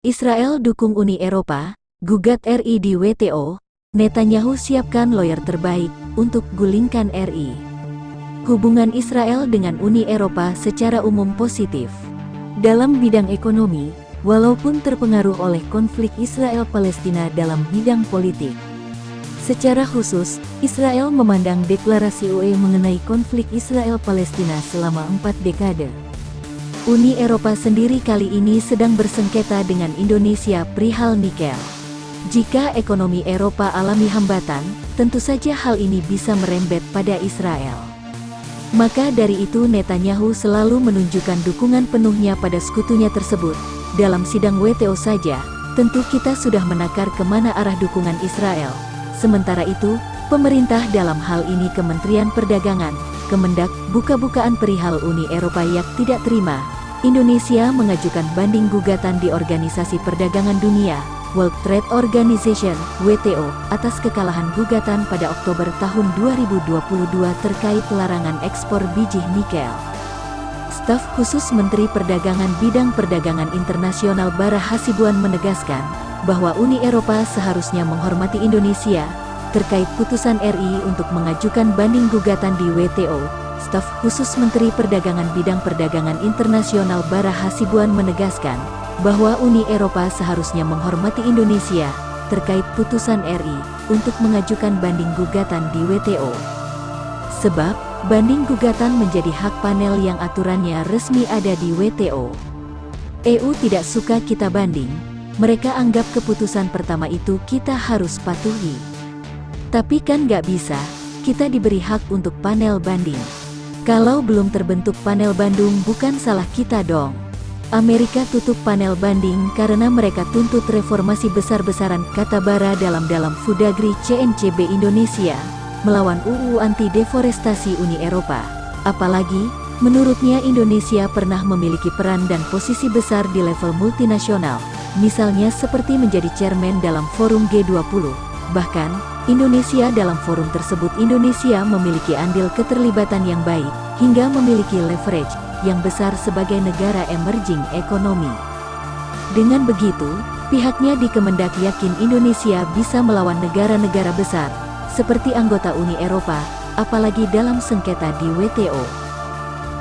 Israel dukung Uni Eropa, gugat RI di WTO, Netanyahu siapkan lawyer terbaik untuk gulingkan RI. Hubungan Israel dengan Uni Eropa secara umum positif. Dalam bidang ekonomi, walaupun terpengaruh oleh konflik Israel-Palestina dalam bidang politik. Secara khusus, Israel memandang deklarasi UE mengenai konflik Israel-Palestina selama 4 dekade. Uni Eropa sendiri kali ini sedang bersengketa dengan Indonesia perihal nikel. Jika ekonomi Eropa alami hambatan, tentu saja hal ini bisa merembet pada Israel. Maka dari itu Netanyahu selalu menunjukkan dukungan penuhnya pada sekutunya tersebut. Dalam sidang WTO saja, tentu kita sudah menakar kemana arah dukungan Israel. Sementara itu, pemerintah dalam hal ini Kementerian Perdagangan, Kemendak, buka-bukaan perihal Uni Eropa yang tidak terima. Indonesia mengajukan banding gugatan di Organisasi Perdagangan Dunia, World Trade Organization, WTO, atas kekalahan gugatan pada Oktober tahun 2022 terkait larangan ekspor biji nikel. Staf khusus Menteri Perdagangan Bidang Perdagangan Internasional Bara Hasibuan menegaskan bahwa Uni Eropa seharusnya menghormati Indonesia terkait putusan RI untuk mengajukan banding gugatan di WTO. Staf khusus Menteri Perdagangan Bidang Perdagangan Internasional Bara Hasibuan menegaskan bahwa Uni Eropa seharusnya menghormati Indonesia terkait putusan RI untuk mengajukan banding gugatan di WTO. Sebab, banding gugatan menjadi hak panel yang aturannya resmi ada di WTO. EU tidak suka kita banding, mereka anggap keputusan pertama itu kita harus patuhi. Tapi kan nggak bisa, kita diberi hak untuk panel banding. Kalau belum terbentuk panel banding bukan salah kita dong. Amerika tutup panel banding karena mereka tuntut reformasi besar-besaran, kata Bara dalam Fudagri CNCB Indonesia, melawan UU anti-deforestasi Uni Eropa. Apalagi, menurutnya Indonesia pernah memiliki peran dan posisi besar di level multinasional, misalnya seperti menjadi chairman dalam forum G20. Bahkan, Indonesia dalam forum tersebut Indonesia memiliki andil keterlibatan yang baik, hingga memiliki leverage yang besar sebagai negara emerging ekonomi. Dengan begitu, pihaknya di Kemendak yakin Indonesia bisa melawan negara-negara besar, seperti anggota Uni Eropa, apalagi dalam sengketa di WTO.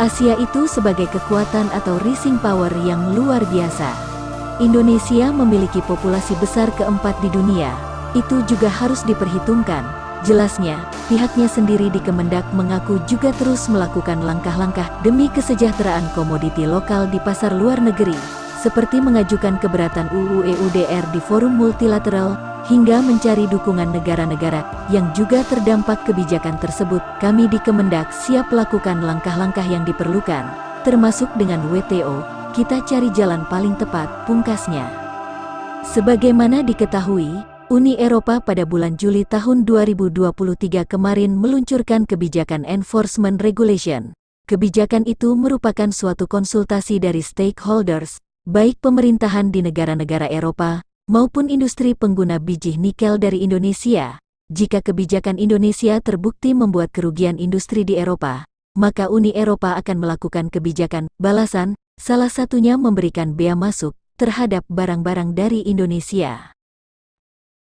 Asia itu sebagai kekuatan atau rising power yang luar biasa. Indonesia memiliki populasi besar keempat di dunia. Itu juga harus diperhitungkan. Jelasnya, pihaknya sendiri di Kemendak mengaku juga terus melakukan langkah-langkah demi kesejahteraan komoditi lokal di pasar luar negeri, seperti mengajukan keberatan UU EUDR di forum multilateral, hingga mencari dukungan negara-negara yang juga terdampak kebijakan tersebut. Kami di Kemendak siap lakukan langkah-langkah yang diperlukan, termasuk dengan WTO, kita cari jalan paling tepat, pungkasnya. Sebagaimana diketahui, Uni Eropa pada bulan Juli tahun 2023 kemarin meluncurkan kebijakan Enforcement Regulation. Kebijakan itu merupakan suatu konsultasi dari stakeholders, baik pemerintahan di negara-negara Eropa, maupun industri pengguna biji nikel dari Indonesia. Jika kebijakan Indonesia terbukti membuat kerugian industri di Eropa, maka Uni Eropa akan melakukan kebijakan balasan, salah satunya memberikan bea masuk terhadap barang-barang dari Indonesia.